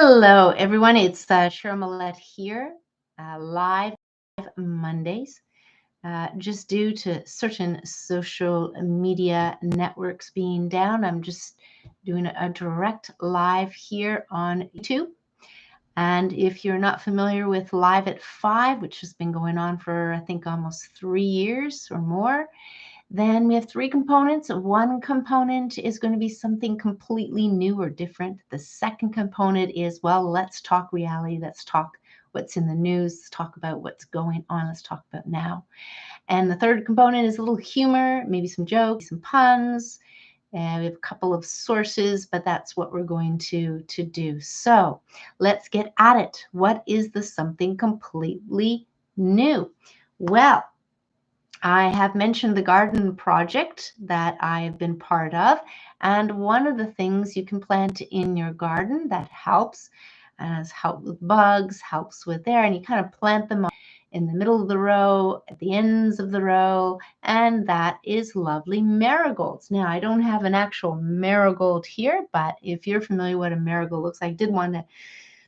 Hello, everyone. It's Cheryl Millett here, live Mondays. Just due to certain social media networks being down, I'm just doing a direct live here on YouTube. And if you're not familiar with Live at 5, which has been going on for, I think, almost 3 years or more, then we have three components. One component is going to be something completely new or different. The second component is, well, let's talk reality. Let's talk what's in the news. Let's talk about what's going on. Let's talk about now. And the third component is a little humor, maybe some jokes, some puns. And we have a couple of sources, but that's what we're going to do. So let's get at it. What is the something completely new? Well, I have mentioned the garden project that I've been part of, and one of the things you can plant in your garden that helps, has helped with bugs, helps with there, and you kind of plant them in the middle of the row, at the ends of the row, and that is lovely marigolds. Now, I don't have an actual marigold here, but if you're familiar what a marigold looks like, I did want to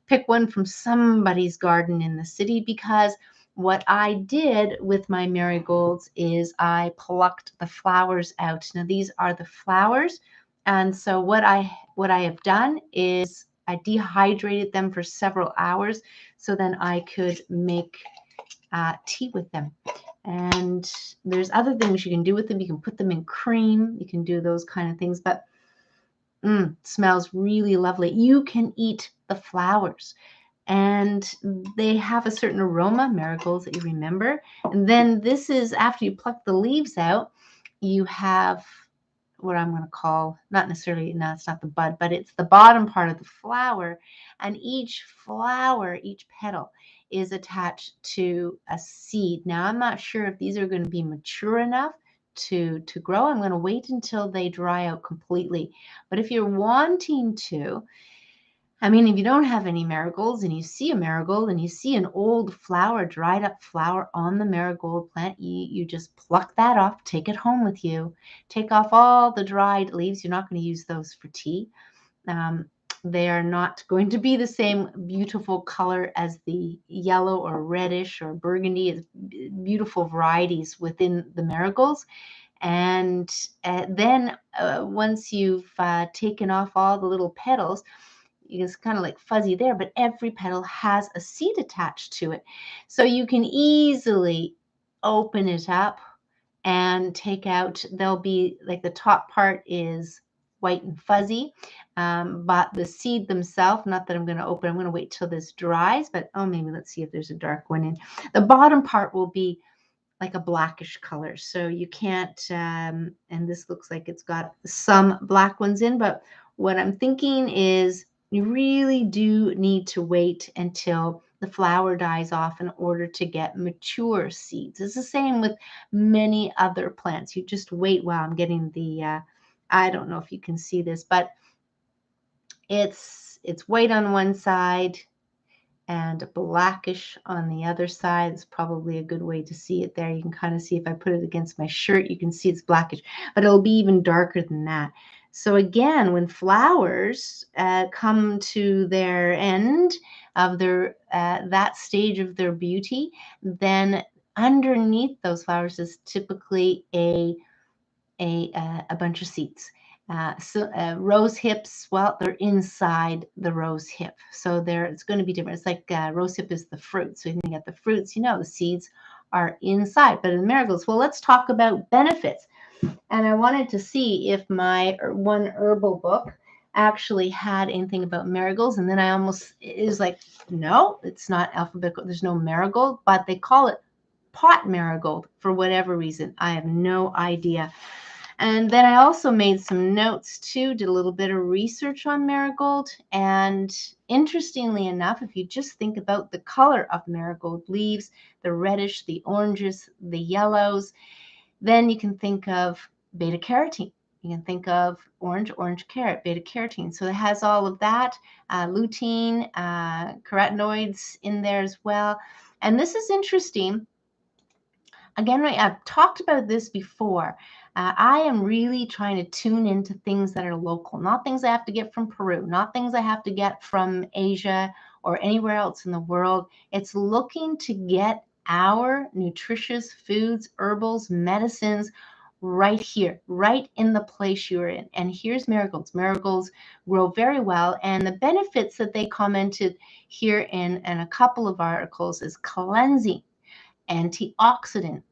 pick one from somebody's garden in the city because what I did with my marigolds is I plucked the flowers out. Now these are the flowers, and so what I have done is I dehydrated them for several hours so then I could make tea with them. And there's other things you can do with them. You can put them in cream. You can do those kind of things, but smells really lovely. You can eat the flowers. And they have a certain aroma, marigolds that you remember. And then this is after you pluck the leaves out, you have what I'm going to call, not necessarily, no, it's not the bud, but it's the bottom part of the flower. And each flower, each petal is attached to a seed. Now, I'm not sure if these are going to be mature enough to grow. I'm going to wait until they dry out completely. But if you're wanting to, I mean, if you don't have any marigolds and you see a marigold and you see an old flower, dried up flower on the marigold plant, you just pluck that off, take it home with you, take off all the dried leaves. You're not going to use those for tea. They are not going to be the same beautiful color as the yellow or reddish or burgundy. It's beautiful varieties within the marigolds. And then once you've taken off all the little petals, it's kind of like fuzzy there, but every petal has a seed attached to it. So you can easily open it up and take out, there'll be like the top part is white and fuzzy, but the seed themselves, not that I'm going to open, I'm going to wait till this dries, but maybe let's see if there's a dark one in. The bottom part will be like a blackish color. So you can't, and this looks like it's got some black ones in, but what I'm thinking is you really do need to wait until the flower dies off in order to get mature seeds. It's the same with many other plants. You just wait while I'm getting the, I don't know if you can see this, but it's white on one side and blackish on the other side. It's probably a good way to see it there. You can kind of see if I put it against my shirt, you can see it's blackish, but it'll be even darker than that. So again, when flowers come to their end of their that stage of their beauty, then underneath those flowers is typically a bunch of seeds. Rose hips, well, they're inside the rose hip. So it's going to be different. It's like rose hip is the fruit. So you can get the fruits, the seeds are inside. But in the marigolds, well, let's talk about benefits. And I wanted to see if my one herbal book actually had anything about marigolds. And then it was like, no, it's not alphabetical. There's no marigold, but they call it pot marigold for whatever reason. I have no idea. And then I also made some notes too, did a little bit of research on marigold. And interestingly enough, if you just think about the color of marigold leaves, the reddish, the oranges, the yellows, then you can think of beta carotene. You can think of orange carrot, beta carotene. So it has all of that, lutein, carotenoids in there as well. And this is interesting. Again, I've talked about this before. I am really trying to tune into things that are local, not things I have to get from Peru, not things I have to get from Asia or anywhere else in the world. It's looking to get our nutritious foods, herbals, medicines right here, right in the place you're in. And here's marigolds. Marigolds grow very well. And the benefits that they commented here in a couple of articles is cleansing, antioxidant,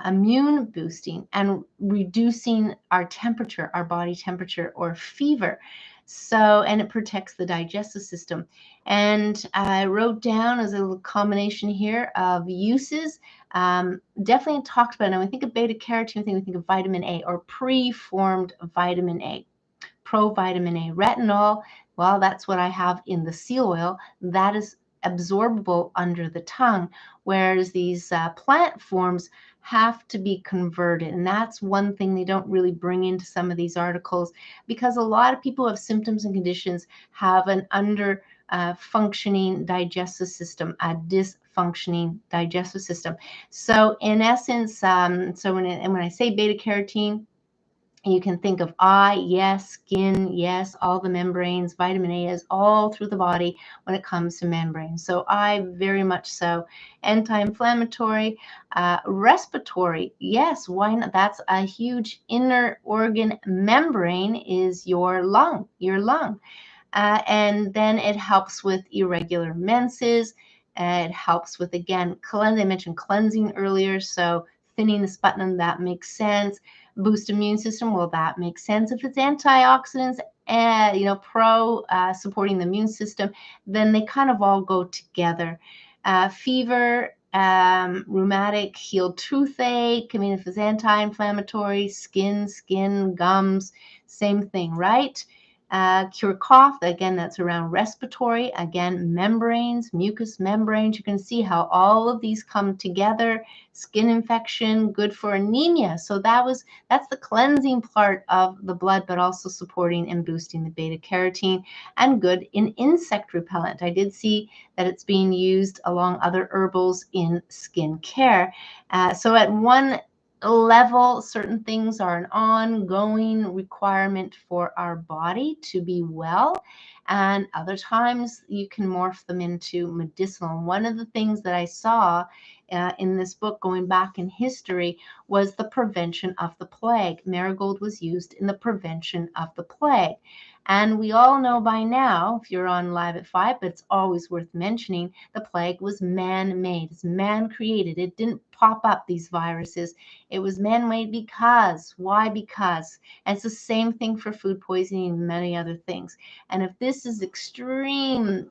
immune boosting, and reducing our temperature, our body temperature or fever. So, and it protects the digestive system. And I wrote down as a little combination here of uses. Definitely talked about, and when we think of beta carotene, we think of vitamin A or preformed vitamin A. Provitamin A. Retinol, well, that's what I have in the seal oil. That is absorbable under the tongue, whereas these plant forms have to be converted. And that's one thing they don't really bring into some of these articles, because a lot of people who have symptoms and conditions have an under functioning digestive system, a dysfunctioning digestive system. So in essence, so when I say beta carotene, you can think of eye, yes, skin, yes, all the membranes. Vitamin A is all through the body when it comes to membranes. So eye, very much so. Anti-inflammatory, respiratory, yes, why not? That's a huge inner organ membrane is your lung, and then it helps with irregular menses. It helps with, again, I mentioned cleansing earlier, so thinning the sputum, that makes sense. Boost immune system, well, that makes sense. If it's antioxidants, pro supporting the immune system, then they kind of all go together. Fever, rheumatic, healed toothache. I mean, if it's anti-inflammatory, skin, gums, same thing, right? Cure cough, again, that's around respiratory. Again, membranes, mucous membranes. You can see how all of these come together. Skin infection, good for anemia. So that's the cleansing part of the blood, but also supporting and boosting the beta carotene, and good in insect repellent. I did see that it's being used along other herbals in skin care. So at one level, certain things are an ongoing requirement for our body to be well, and other times you can morph them into medicinal. One of the things that I saw in this book, going back in history, was the prevention of the plague. Marigold was used in the prevention of the plague. And we all know by now, if you're on Live at 5, but it's always worth mentioning, the plague was man-made. It's man-created. It didn't pop up, these viruses. It was man-made because. Why? Because. And it's the same thing for food poisoning and many other things. And if this is extremely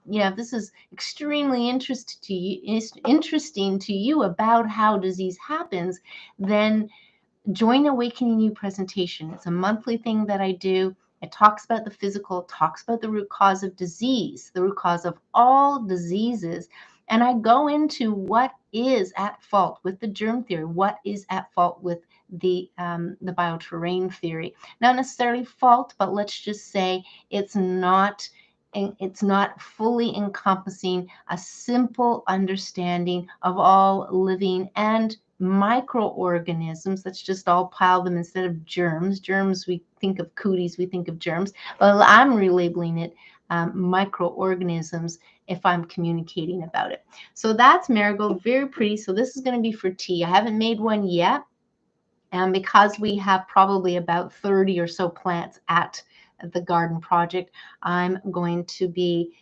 interesting to you about how disease happens, then join Awakening You presentation. It's a monthly thing that I do. It talks about the physical, it talks about the root cause of disease, the root cause of all diseases. And I go into what is at fault with the germ theory, what is at fault with the bioterrain theory. Not necessarily fault, but let's just say it's not fully encompassing a simple understanding of all living and microorganisms. Let's just all pile them instead of germs. Germs, we think of cooties, we think of germs. Well, I'm relabeling it microorganisms if I'm communicating about it. So that's marigold, very pretty. So this is going to be for tea. I haven't made one yet, and because we have probably about 30 or so plants at the garden project, I'm going to be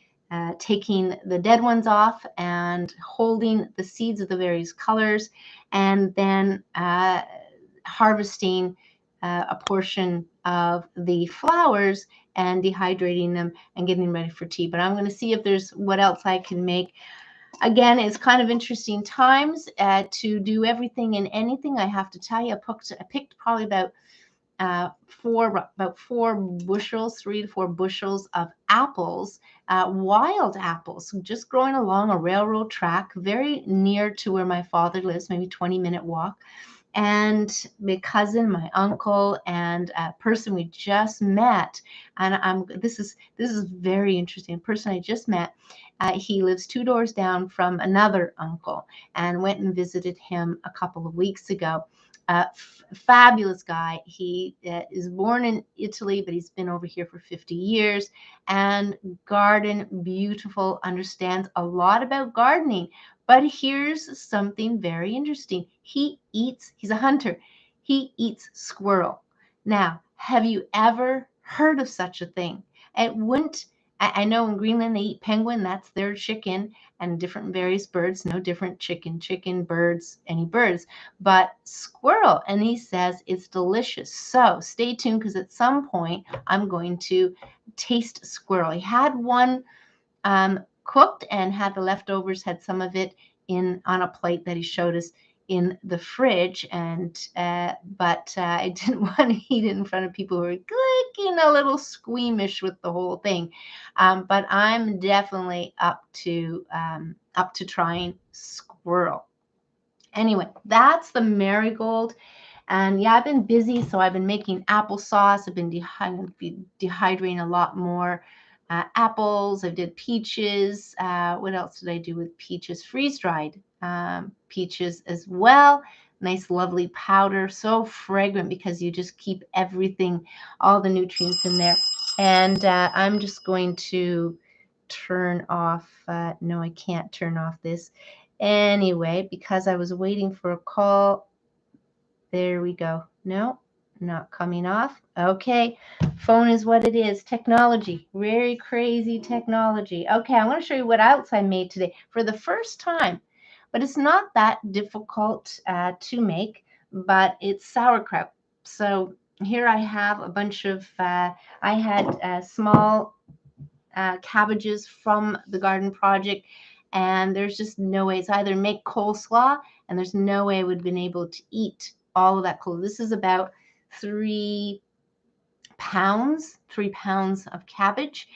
taking the dead ones off and holding the seeds of the various colors, and then harvesting a portion of the flowers and dehydrating them and getting them ready for tea. But I'm going to see if there's what else I can make. Again, it's kind of interesting times to do everything and anything. I have to tell you, I picked probably about 4 bushels, 3 to 4 bushels of apples, wild apples, just growing along a railroad track, very near to where my father lives, maybe 20-minute walk. And my cousin, my uncle, and a person we just met, and this is very interesting. A person I just met, he lives 2 doors down from another uncle, and went and visited him a couple of weeks ago. Fabulous guy. He is born in Italy, but he's been over here for 50 years. And garden beautiful, understands a lot about gardening. But here's something very interesting. He's a hunter. He eats squirrel. Now, have you ever heard of such a thing? It wouldn't, I know in Greenland they eat penguin, that's their chicken, and different various birds, no different chicken, birds, any birds, but squirrel. And he says it's delicious. So stay tuned because at some point I'm going to taste squirrel. He had one cooked and had the leftovers, had some of it in on a plate that he showed us in the fridge, and but I didn't want to eat it in front of people who were looking a little squeamish with the whole thing. But I'm definitely up to trying squirrel. Anyway, that's the marigold. And yeah, I've been busy, so I've been making applesauce. I've been dehydrating a lot more apples. I did peaches. What else did I do with peaches? Freeze-dried peaches as well. Nice, lovely powder. So fragrant because you just keep everything, all the nutrients in there. And I'm just going to turn off. No, I can't turn off this. Anyway, because I was waiting for a call. There we go. No, not coming off. Okay, phone is what it is. Technology, very crazy technology. Okay, I want to show you what else I made today for the first time, but it's not that difficult to make, but it's sauerkraut. So here I have a bunch of, I had small cabbages from the garden project, and there's just no way. It's either make coleslaw, and there's no way I would have been able to eat all of that coleslaw. This is about 3 pounds of cabbage,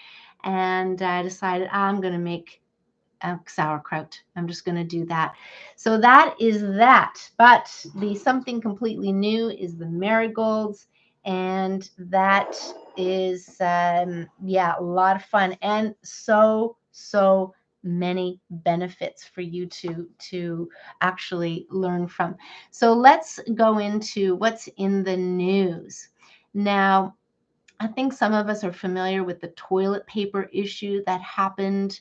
and I decided I'm going to make sauerkraut. I'm just going to do that. So that is that. But the something completely new is the marigolds, and that is yeah, a lot of fun and so many benefits for you to actually learn from. So let's go into what's in the news. Now, I think some of us are familiar with the toilet paper issue that happened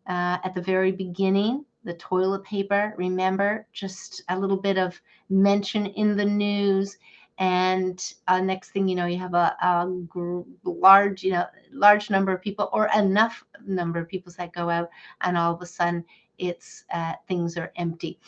at the very beginning. The toilet paper, remember, just a little bit of mention in the news, and next thing you know, you have a large, large number of people, or enough number of people that go out, and all of a sudden, it's things are empty.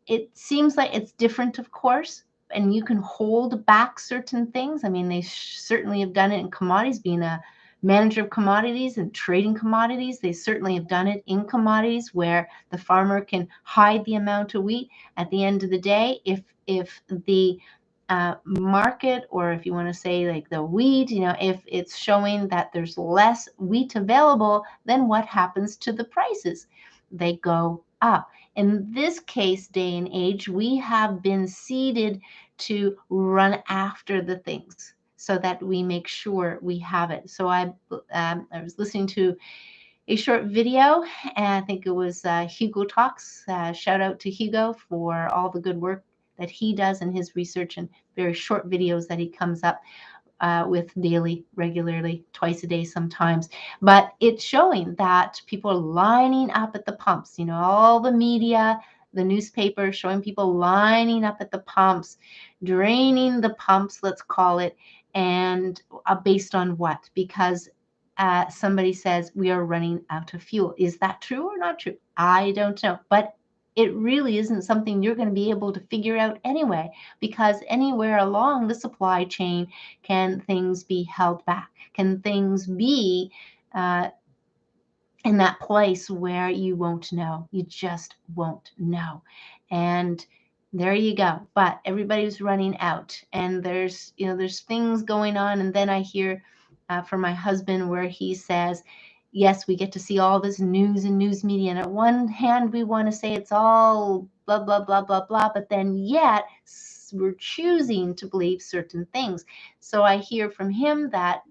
It seems like it's different, of course, and you can hold back certain things. I mean, they certainly have done it in commodities, being a manager of commodities and trading commodities. They certainly have done it in commodities where the farmer can hide the amount of wheat. At the end of the day, if the market, or if you want to say like the wheat, if it's showing that there's less wheat available, then what happens to the prices? They go up. In this case, day and age, we have been seeded to run after the things so that we make sure we have it. So I was listening to a short video, and I think it was Hugo Talks. Shout out to Hugo for all the good work that he does in his research and very short videos that he comes up with daily, regularly, twice a day sometimes. But it's showing that people are lining up at the pumps. All the media, the newspaper showing people lining up at the pumps, draining the pumps, let's call it, and based on what? Because somebody says we are running out of fuel. Is that true or not true? I don't know. But it really isn't something you're going to be able to figure out anyway, because anywhere along the supply chain can things be held back? Can things be in that place where you won't know? You just won't know. And there you go. But everybody's running out, and there's things going on. And then I hear from my husband where he says, yes, we get to see all this news and news media, and at one hand we want to say it's all blah blah blah blah blah, but then yet we're choosing to believe certain things. So I hear from him that,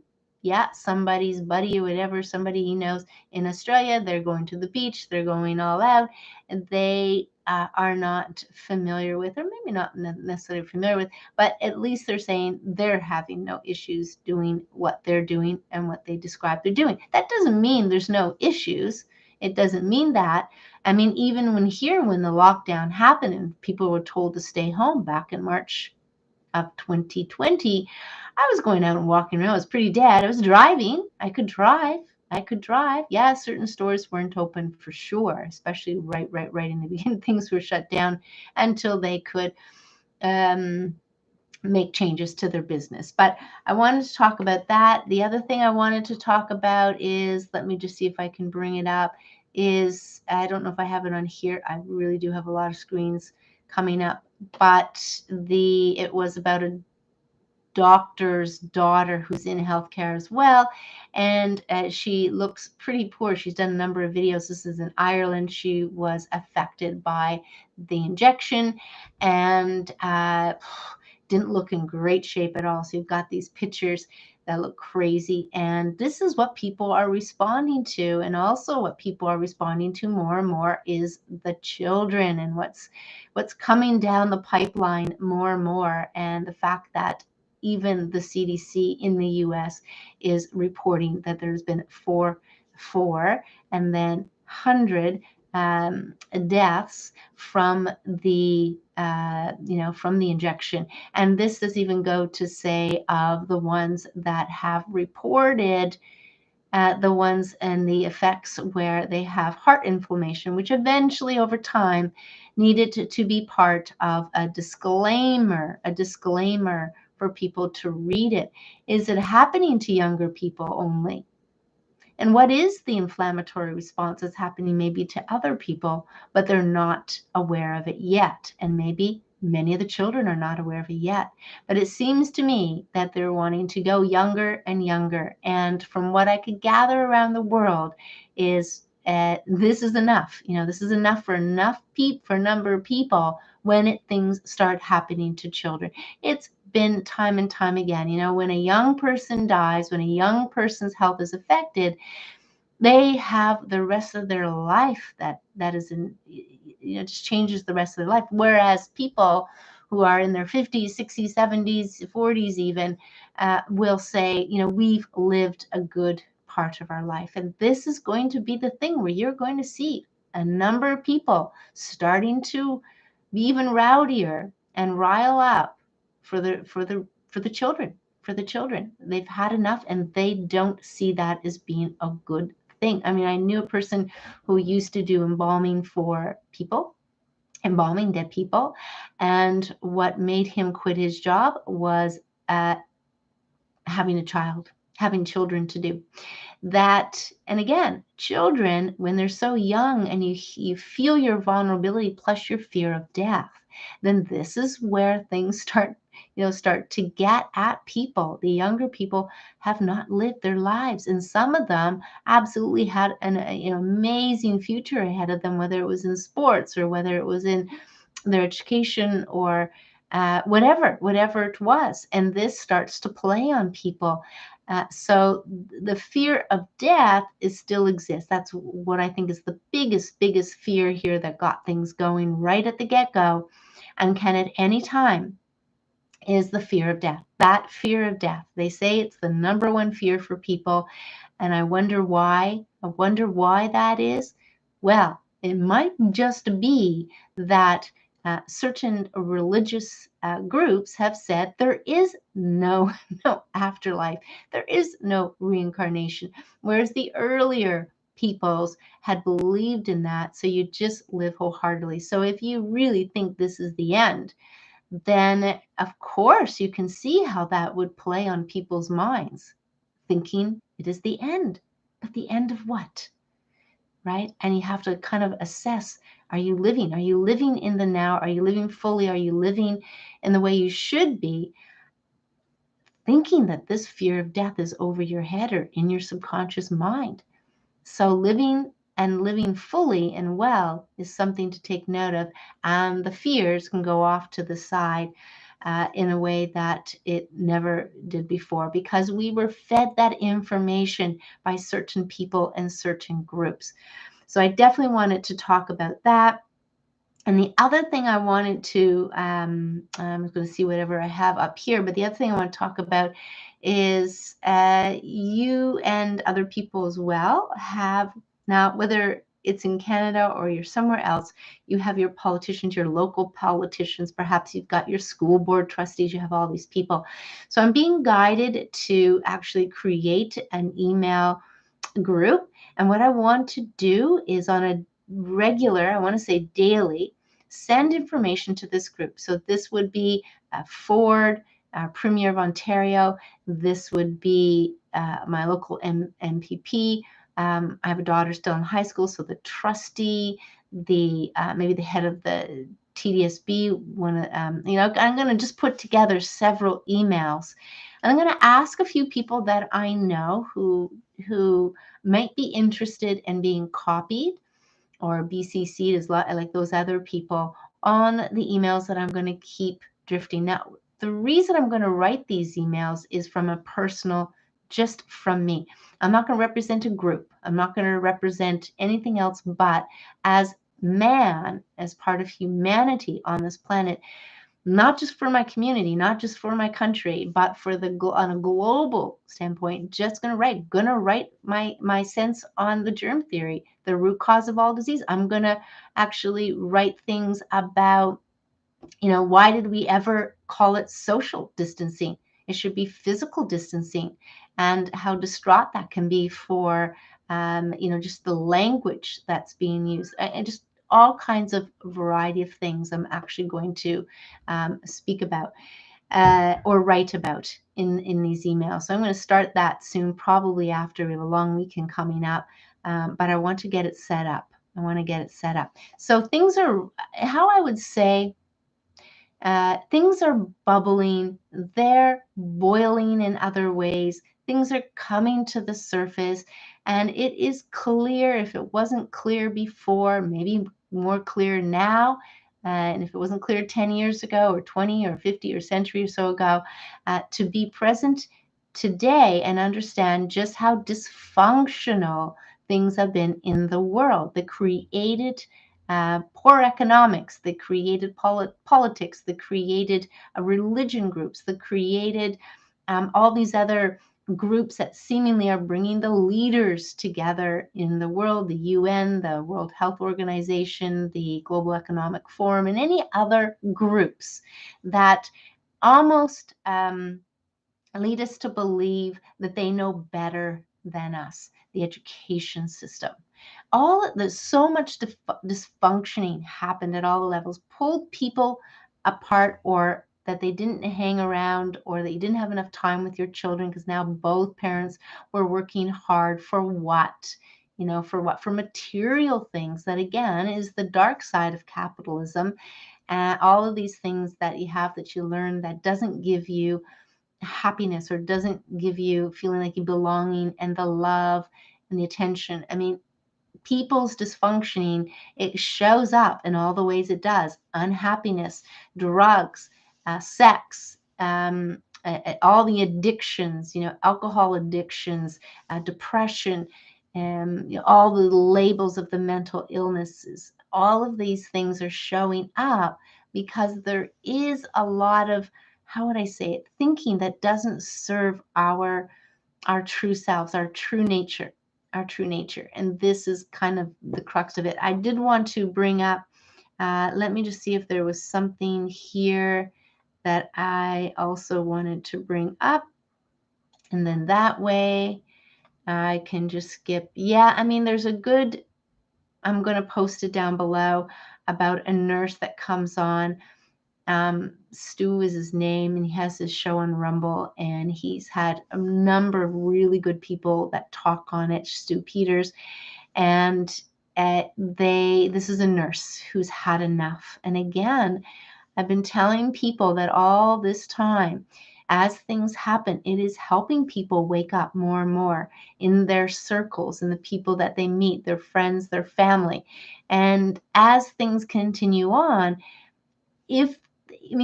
yeah, somebody's buddy or whatever, somebody he knows in Australia, they're going to the beach, they're going all out, and they are not familiar with, or maybe not necessarily familiar with, but at least they're saying they're having no issues doing what they're doing and what they describe they're doing. That doesn't mean there's no issues. It doesn't mean that. I mean, even when the lockdown happened and people were told to stay home back in March of 2020, I was going out and walking around. I was pretty dead. I was driving. I could drive. I could drive. Yeah, certain stores weren't open for sure, especially right in the beginning. Things were shut down until they could um, make changes to their business. But I wanted to talk about that. The other thing I wanted to talk about is, let me just see if I can bring it up, is, I don't know if I have it on here. I really do have a lot of screens coming up, but it was about a doctor's daughter who's in healthcare as well, and she looks pretty poor. She's done a number of videos. This is in Ireland. She was affected by the injection and didn't look in great shape at all. So you've got these pictures that look crazy, and this is what people are responding to. And also what people are responding to more and more is the children and what's coming down the pipeline more and more, and the fact that even the CDC in the US is reporting that there's been four and then 100 deaths from the from the injection. And this does even go to say of the ones that have reported the ones and the effects where they have heart inflammation, which eventually over time needed to be part of a disclaimer for people to read it. Is it happening to younger people only? And what is the inflammatory response that's happening maybe to other people, but they're not aware of it yet? And maybe many of the children are not aware of it yet. But it seems to me that they're wanting to go younger and younger. And from what I could gather around the world is this is enough. This is enough for for a number of people when things start happening to children. It's been time and time again. When a young person dies, when a young person's health is affected, they have the rest of their life that is in, just changes the rest of their life. Whereas people who are in their 50s, 60s, 70s, 40s even will say, we've lived a good part of our life. And this is going to be the thing where you're going to see a number of people starting to be even rowdier and rile up for the children. They've had enough, and they don't see that as being a good thing. I mean, I knew a person who used to do embalming for people, embalming dead people, and what made him quit his job was having children to do that. And again, children, when they're so young and you feel your vulnerability plus your fear of death, then this is where things start to get at people. The younger people have not lived their lives, and some of them absolutely had an amazing future ahead of them, whether it was in sports or whether it was in their education or whatever it was. And this starts to play on people. So the fear of death still exists. That's what I think is the biggest fear here that got things going right at the get-go, and can at any time, is the fear of death. That fear of death. They say it's the number one fear for people. And I wonder why. That is. Well, it might just be that certain religious groups have said there is no afterlife. There is no reincarnation. Whereas the earlier peoples had believed in that. So you just live wholeheartedly. So if you really think this is the end, then of course you can see how that would play on people's minds, thinking it is the end. But the end of what? Right? And you have to kind of assess, are you living? Are you living in the now? Are you living fully? Are you living in the way you should be, thinking that this fear of death is over your head or in your subconscious mind? So living fully and well is something to take note of, and the fears can go off to the side in a way that it never did before, because we were fed that information by certain people and certain groups. So I definitely wanted to talk about that. And the other thing I wanted to, I'm going to see whatever I have up here, but the other thing I want to talk about is you and other people as well have now, whether it's in Canada or you're somewhere else, you have your politicians, your local politicians, perhaps you've got your school board trustees, you have all these people. So I'm being guided to actually create an email group. And what I want to do is on a regular, I want to say daily, send information to this group. So this would be Ford, Premier of Ontario. This would be my local MPP. I have a daughter still in high school, so the trustee, the maybe the head of the TDSB. I'm going to just put together several emails. And I'm going to ask a few people that I know who might be interested in being copied or BCC'd as like those other people on the emails that I'm going to keep drifting. Now, the reason I'm going to write these emails is from a personal, just from me. I'm not going to represent a group. I'm not going to represent anything else, but as man, as part of humanity on this planet, not just for my community, not just for my country, but for on a global standpoint, just gonna write my sense on the germ theory, the root cause of all disease. I'm gonna actually write things about, why did we ever call it social distancing? It should be physical distancing, and how distraught that can be for, just the language that's being used, and just all kinds of variety of things I'm actually going to speak about or write about in these emails. So I'm going to start that soon, probably after we have a long weekend coming up, but I want to get it set up. I want to get it set up. So things are, how I would say, things are bubbling, they're boiling in other ways, things are coming to the surface, and it is clear. If it wasn't clear before, maybe more clear now. And if it wasn't clear 10 years ago, or 20 or 50 or century or so ago, to be present today and understand just how dysfunctional things have been in the world that created poor economics, that created politics, that created religion groups, that created all these other groups that seemingly are bringing the leaders together in the world, the UN, the World Health Organization, the Global Economic Forum, and any other groups that almost lead us to believe that they know better than us. The education system, there's so much dysfunctioning happened at all the levels, pulled people apart, or that they didn't hang around, or that you didn't have enough time with your children because now both parents were working hard for what? For material things, that again is the dark side of capitalism. All of these things that you have, that you learn, that doesn't give you happiness, or doesn't give you feeling like you belonging, and the love and the attention. I mean, people's dysfunctioning, it shows up in all the ways it does: unhappiness, drugs, sex, all the addictions, alcohol addictions, depression, and all the labels of the mental illnesses. All of these things are showing up because there is a lot of, how would I say it, thinking that doesn't serve our true selves, our true nature, our true nature. And this is kind of the crux of it. I did want to bring up, let me just see if there was something here that I also wanted to bring up. And then that way I can just skip. Yeah, I mean, there's a good, I'm going to post it down below, about a nurse that comes on. Stu is his name, and he has his show on Rumble, and he's had a number of really good people that talk on it. Stu Peters, and this is a nurse who's had enough. And again, I've been telling people that all this time, as things happen, it is helping people wake up more and more in their circles, in the people that they meet, their friends, their family. And as things continue on,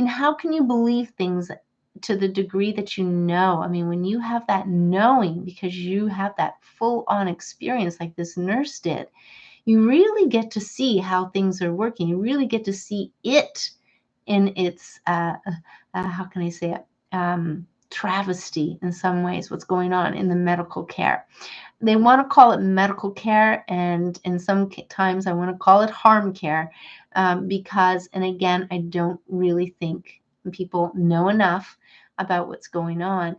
how can you believe things to the degree that you know? I mean, when you have that knowing, because you have that full on experience like this nurse did, you really get to see how things are working. You really get to see it in its, how can I say it, travesty in some ways, what's going on in the medical care. They want to call it medical care, and in some times I want to call it harm care, because, and again, I don't really think people know enough about what's going on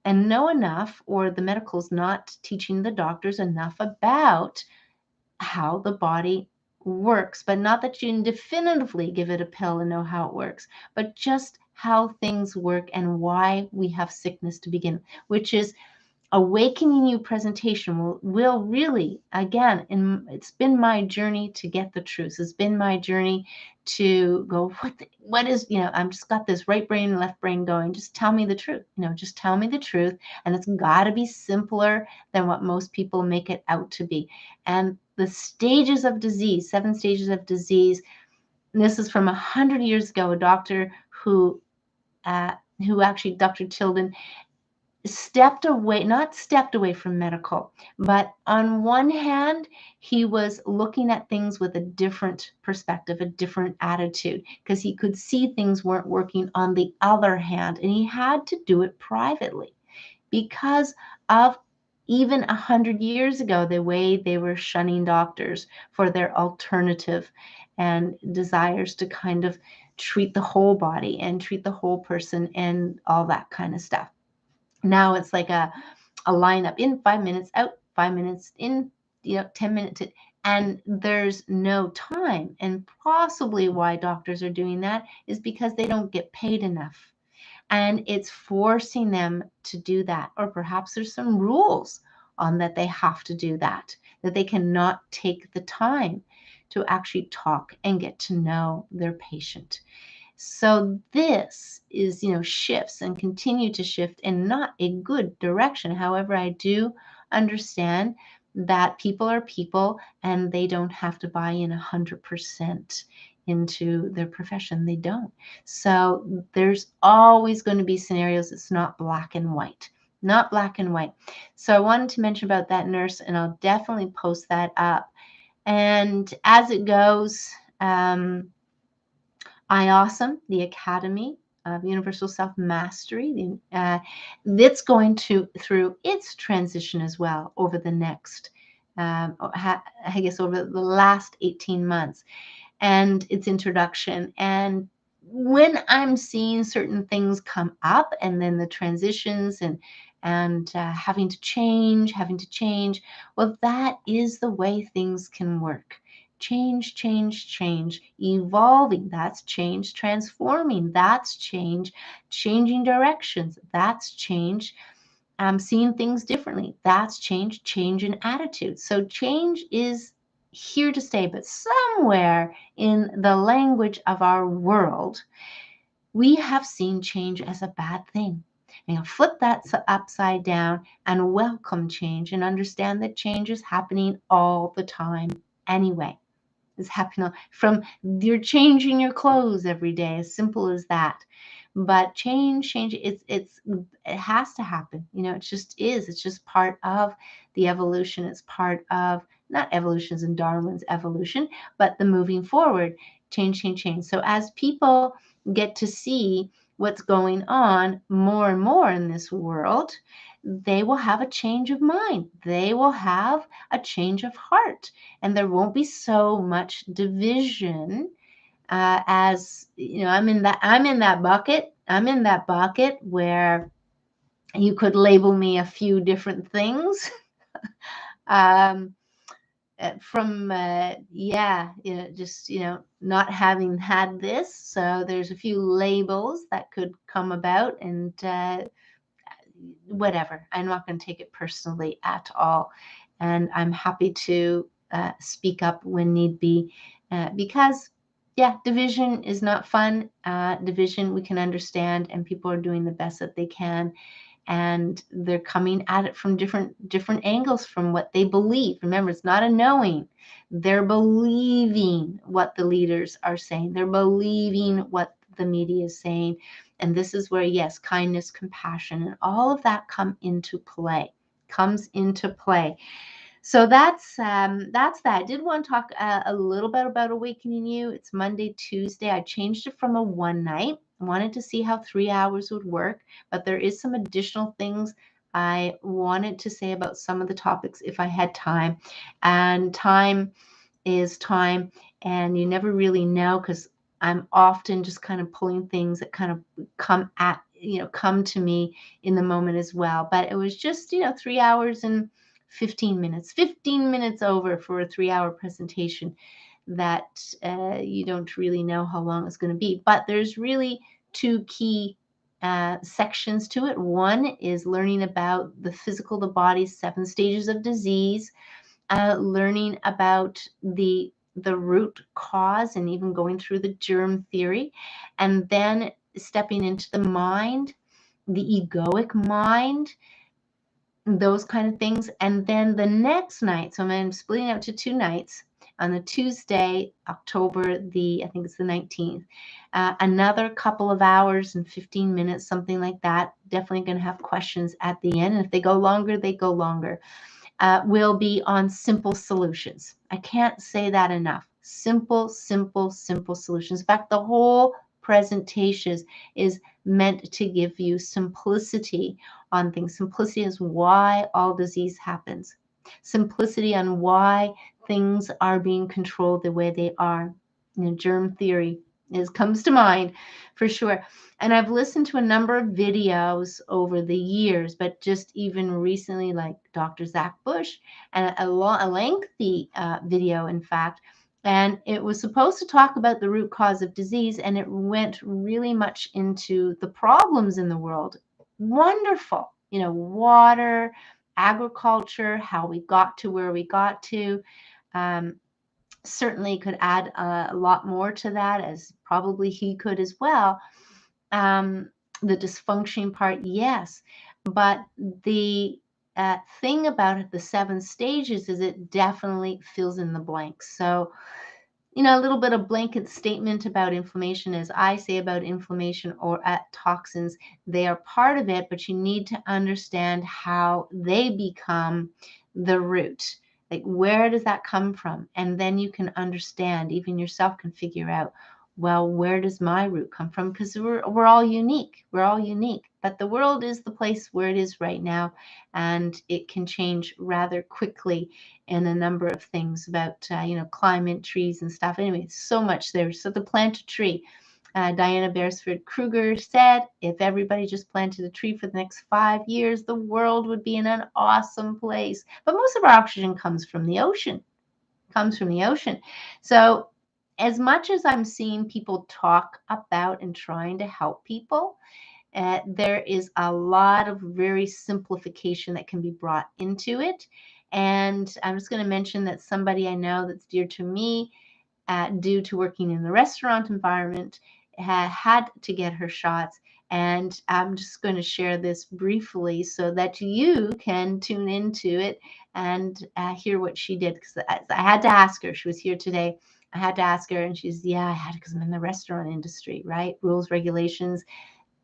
and know enough, or the medical's not teaching the doctors enough about how the body works, but not that you can definitively give it a pill and know how it works, but just how things work and why we have sickness to begin, which is Awakening You presentation will really, again, it's been my journey to get the truth. It's been my journey to go, what is, I'm just got this right brain and left brain going. Just tell me the truth, just tell me the truth. And it's got to be simpler than what most people make it out to be. And the stages of disease, 7 stages of disease, this is from 100 years ago, a doctor who actually, Dr. Tilden, not stepped away from medical, but on one hand, he was looking at things with a different perspective, a different attitude, because he could see things weren't working on the other hand, and he had to do it privately because of even 100 years ago, the way they were shunning doctors for their alternative and desires to kind of treat the whole body and treat the whole person and all that kind of stuff. Now it's like a lineup in, 5 minutes out, 5 minutes in, 10 minutes in, and there's no time. And possibly why doctors are doing that is because they don't get paid enough. And it's forcing them to do that. Or perhaps there's some rules on that they have to do that they cannot take the time to actually talk and get to know their patient. So this is, shifts and continue to shift in not a good direction. However, I do understand that people are people and they don't have to buy in 100% into their profession. They don't. So there's always going to be scenarios. It's not black and white. Not black and white. So I wanted to mention about that nurse, and I'll definitely post that up. And as it goes, IAWESOME, the Academy of Universal Self-Mastery, that's going through its transition as well over the next, I guess, over the last 18 months, and its introduction. And when I'm seeing certain things come up, and then the transitions and having to change, well, that is the way things can work. Change, evolving, that's change, transforming, that's change, changing directions, that's change, seeing things differently, that's change in attitude. So change is here to stay, but somewhere in the language of our world, we have seen change as a bad thing. And flip that upside down and welcome change and understand that change is happening all the time anyway. Is happening from you're changing your clothes every day, as simple as that. But change, it has to happen. It just is. It's just part of the evolution. It's part of not evolutions and Darwin's evolution, but the moving forward, change. So as people get to see what's going on more and more in this world, they will have a change of mind. They will have a change of heart, and there won't be so much division. As I'm in that bucket. I'm in that bucket where you could label me a few different things. From just not having had this, so there's a few labels that could come about, and whatever. I'm not going to take it personally at all. And I'm happy to speak up when need be, because, division is not fun. Division we can understand, and people are doing the best that they can. And they're coming at it from different angles from what they believe. Remember, it's not a knowing. They're believing what the leaders are saying. They're believing what the media is saying. And this is where, yes, kindness, compassion, and all of that comes into play. So that's that. I did want to talk a little bit about Awakening You. It's Monday, Tuesday. I changed it from a one night. I wanted to see how 3 hours would work, but there is some additional things I wanted to say about some of the topics if I had time. And time is time, and you never really know because I'm often just kind of pulling things that kind of come to me in the moment as well. But it was just 3 hours and 15 minutes, 15 minutes over for a 3 hour presentation that you don't really know how long it's going to be. But there's really two key sections to it. One is learning about the physical, the body's 7 stages of disease, learning about the root cause and even going through the germ theory, and then stepping into the mind, the egoic mind, those kind of things. And then the next night, so I'm splitting out to 2 nights. On the Tuesday, October I think it's the 19th, another couple of hours and 15 minutes, something like that. Definitely going to have questions at the end. And if they go longer, they go longer. Will be on simple solutions. I can't say that enough. Simple, simple, simple solutions. In fact, the whole presentation is meant to give you simplicity on things. Simplicity is why all disease happens. Simplicity on why things are being controlled the way they are. Germ theory comes to mind for sure. And I've listened to a number of videos over the years, but just even recently, like Dr. Zach Bush, and a lengthy video, in fact. And it was supposed to talk about the root cause of disease, and it went really much into the problems in the world. Wonderful. Water, agriculture, how we got to where we got to. Certainly could add a lot more to that, as probably he could as well. The dysfunction part, yes, but the thing about it, the 7 stages, is it definitely fills in the blanks. So, a little bit of blanket statement about inflammation, as I say about inflammation or toxins, they are part of it, but you need to understand how they become the root. Like, where does that come from? And then you can understand, even yourself can figure out, well, where does my root come from? Because we're all unique. We're all unique. But the world is the place where it is right now, and it can change rather quickly in a number of things about climate, trees, and stuff. Anyway, so much there. So to plant a tree. Diana Beresford Kruger said, if everybody just planted a tree for the next 5 years, the world would be in an awesome place. But most of our oxygen comes from the ocean. So as much as I'm seeing people talk about and trying to help people, there is a lot of very simplification that can be brought into it. And I'm just going to mention that somebody I know that's dear to me, due to working in the restaurant environment, had to get her shots. And I'm just going to share this briefly so that you can tune into it and hear what she did. Because I had to ask her. She was here today. I had to ask her, and she's, yeah, I had to, because I'm in the restaurant industry, right? Rules, regulations,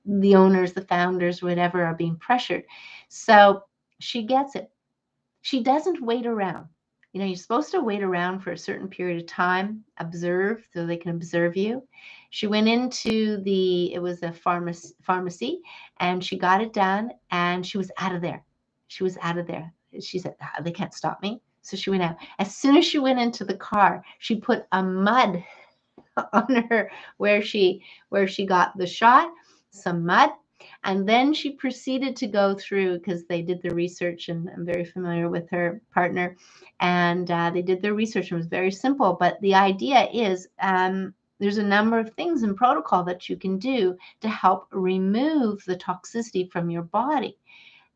the owners, the founders, whatever, are being pressured. So she gets it. She doesn't wait around. You're supposed to wait around for a certain period of time, observe, so they can observe you. She went into it was a pharmacy, and she got it done, and she was out of there. She was out of there. She said, they can't stop me. So she went out. As soon as she went into the car, she put a mud on her where she got the shot, some mud. And then she proceeded to go through, because they did the research, and I'm very familiar with her partner, and they did their research, and it was very simple. But the idea is, there's a number of things in protocol that you can do to help remove the toxicity from your body.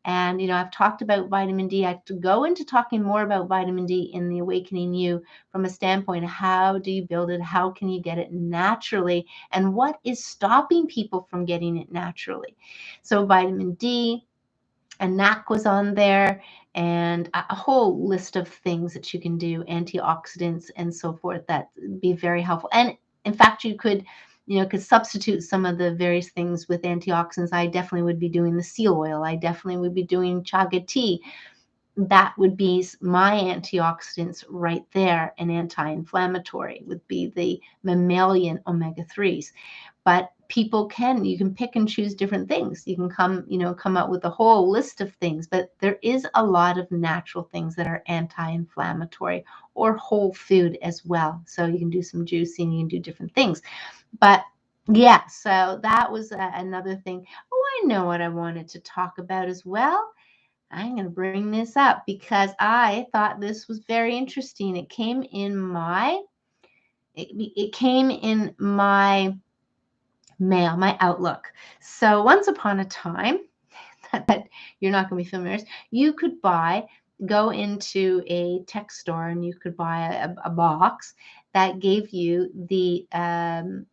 And, I've talked about vitamin D. I have to go into talking more about vitamin D in the Awakening You, from a standpoint of how do you build it? How can you get it naturally? And what is stopping people from getting it naturally? So vitamin D, and NAC was on there, and a whole list of things that you can do, antioxidants and so forth, that be very helpful. And in fact, you could substitute some of the various things with antioxidants. I definitely would be doing the seal oil. I definitely would be doing chaga tea. that would be my antioxidants right there. An anti-inflammatory would be the mammalian omega-3s. But you can pick and choose different things. You can come up with a whole list of things, but there is a lot of natural things that are anti-inflammatory, or whole food as well. So you can do some juicing, you can do different things. But yeah, so that was another thing. Oh, I know what I wanted to talk about as well. I'm going to bring this up because I thought this was very interesting. It came in my mail, my Outlook. So once upon a time, that you're not going to be familiar with, you could go into a tech store and you could buy a box that gave you the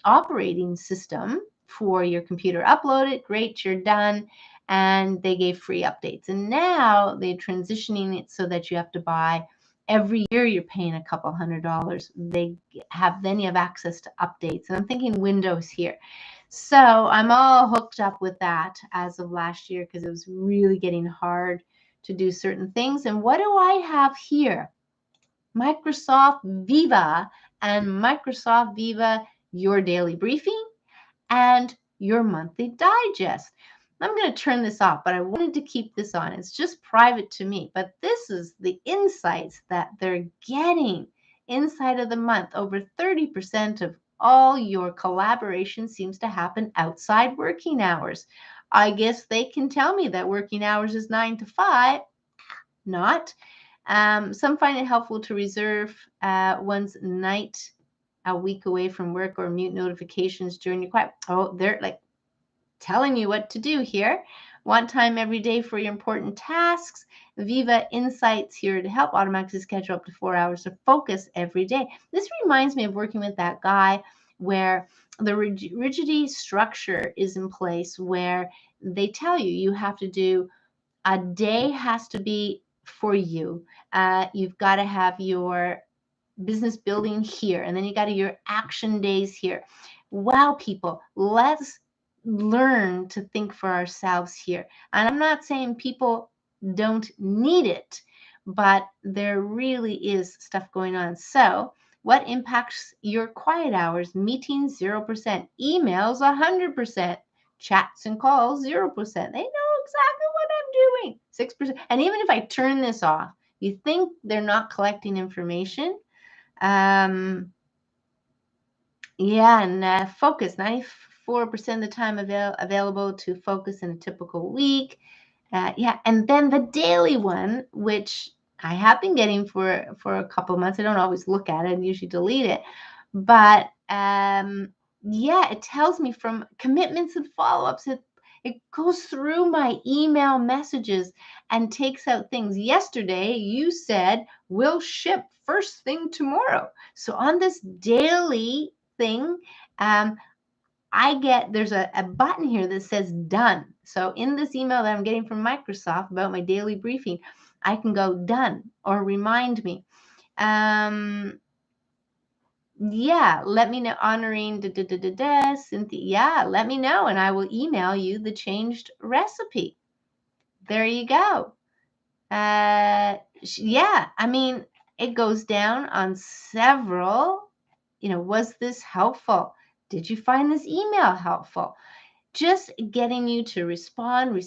operating system for your computer. Upload it, great, you're done. And they gave free updates. And now they're transitioning it so that you have to buy every year. You're paying a couple $100. Then you have access to updates. And I'm thinking Windows here. So I'm all hooked up with that as of last year because it was really getting hard to do certain things. And what do I have here? Microsoft Viva and Microsoft Viva, your daily briefing and your monthly digest. I'm going to turn this off, but I wanted to keep this on. It's just private to me, but this is the insights that they're getting inside of the month. Over 30% of all your collaboration seems to happen outside working hours. I guess they can tell me that working hours is 9 to 5. Not. Some find it helpful to reserve one's night a week away from work or mute notifications during your quiet. Oh, they're like telling you what to do here. Want time every day for your important tasks. Viva Insights here to help automatically schedule up to 4 hours of focus every day. This reminds me of working with that guy where the rigidity structure is in place where they tell you have to do a day has to be for you. You've got to have your business building here, and then you got your action days here. Wow, people, let's learn to think for ourselves here. And I'm not saying people don't need it, but there really is stuff going on. So what impacts your quiet hours? Meetings, 0%. Emails, 100%. Chats and calls, 0%. They know exactly what I'm doing, 6%. And even if I turn this off, you think they're not collecting information? Yeah, and focus, 94% of the time available to focus in a typical week. Yeah, and then the daily one, which I have been getting for a couple of months. I don't always look at it and usually delete it. But yeah, it tells me from commitments and follow-ups. It goes through my email messages and takes out things. Yesterday, you said we'll ship first thing tomorrow. So on this daily thing, there's a button here that says done. So in this email that I'm getting from Microsoft about my daily briefing, I can go done or remind me. Yeah, let me know, honoring Cynthia. Yeah, let me know and I will email you the changed recipe. There you go. Yeah, I mean, it goes down on several, was this helpful? Did you find this email helpful? Just getting you to respond,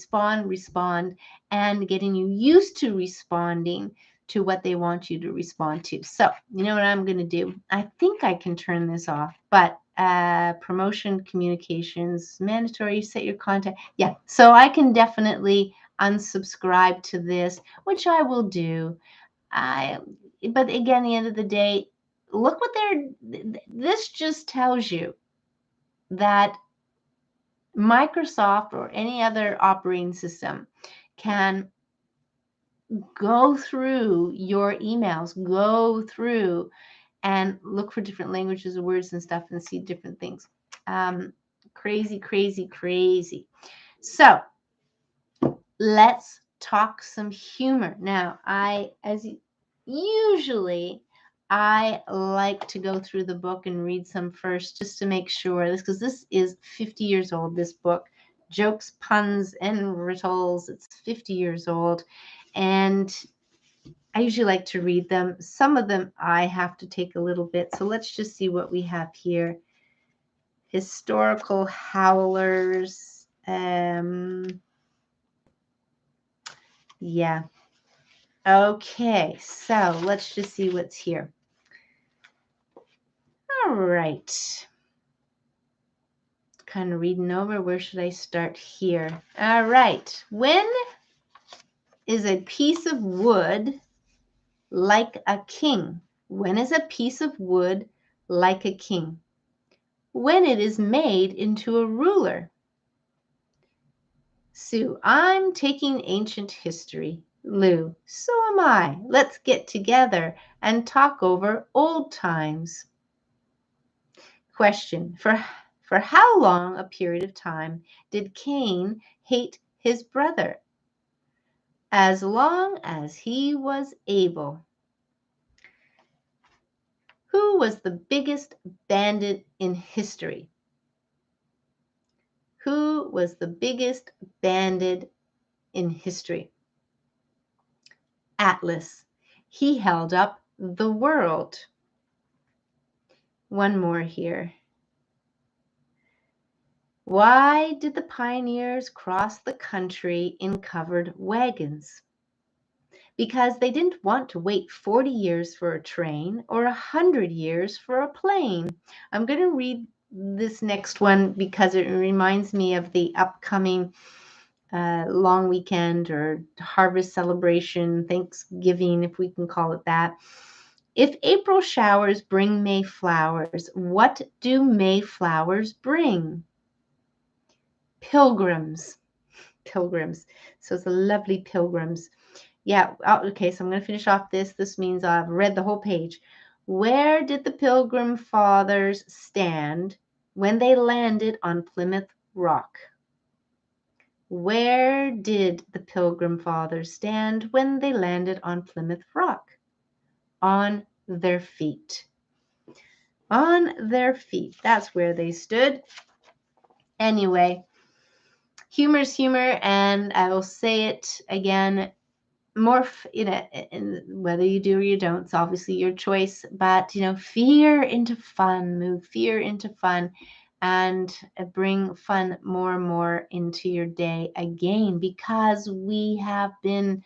and getting you used to responding to what they want you to respond to. So, you know what I'm going to do? I think I can turn this off, but promotion communications, mandatory, set your contact. Yeah, so I can definitely unsubscribe to this, which I will do. But again, at the end of the day, look what this just tells you that Microsoft or any other operating system can go through your emails, go through and look for different languages and words and stuff and see different things. Crazy, crazy, crazy. So let's talk some humor. Now, usually I like to go through the book and read some first just to make sure because this is 50 years old, this book. Jokes, puns, and riddles. It's 50 years old. And I usually like to read them. Some of them I have to take a little bit. So let's just see what we have here. Historical howlers. Yeah. Okay, so let's just see what's here. All right. Kind of reading over. Where should I start here? All right. When is a piece of wood like a king? When is a piece of wood like a king? When it is made into a ruler. Sue, I'm taking ancient history. Lou, so am I. Let's get together and talk over old times. Question, for how long a period of time did Cain hate his brother? As long as he was able. Who was the biggest bandit in history? Who was the biggest bandit in history? Atlas. He held up the world. One more here. Why did the pioneers cross the country in covered wagons? Because they didn't want to wait 40 years for a train or 100 years for a plane. I'm going to read this next one because it reminds me of the upcoming long weekend or harvest celebration, Thanksgiving, if we can call it that. If April showers bring May flowers, what do May flowers bring? Pilgrims. Pilgrims. So it's a lovely pilgrims. Yeah. Oh, okay. So I'm going to finish off this. This means I've read the whole page. Where did the Pilgrim Fathers stand when they landed on Plymouth Rock? Where did the Pilgrim Fathers stand when they landed on Plymouth Rock? On their feet. On their feet. That's where they stood. Anyway, humor's humor, and I will say it again. More, whether you do or you don't, it's obviously your choice, but fear into fun, move fear into fun, and bring fun more and more into your day again, because we have been,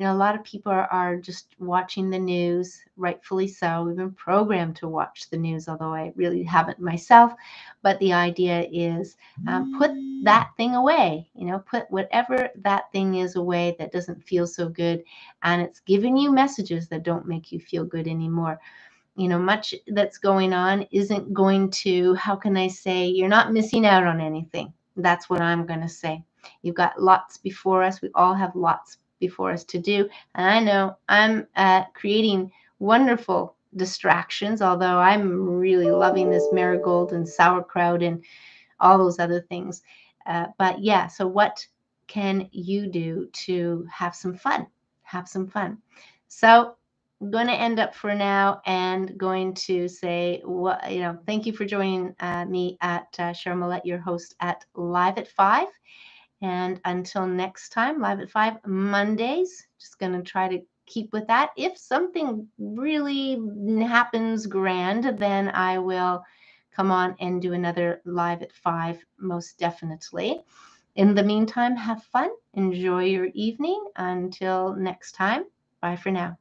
a lot of people are just watching the news, rightfully so. We've been programmed to watch the news, although I really haven't myself. But the idea is put that thing away, put whatever that thing is away that doesn't feel so good. And it's giving you messages that don't make you feel good anymore. Much that's going on isn't going to, how can I say, you're not missing out on anything. That's what I'm going to say. You've got lots before us. We all have lots before us to do. And I know I'm creating wonderful distractions, although I'm really loving this marigold and sauerkraut and all those other things. But yeah, so what can you do to have some fun? Have some fun. So I'm going to end up for now and going to say, thank you for joining me at Cheryl Millett, your host at Live at 5. And until next time, Live at 5 Mondays, just going to try to keep with that. If something really happens grand, then I will come on and do another Live at 5, most definitely. In the meantime, have fun. Enjoy your evening. Until next time, bye for now.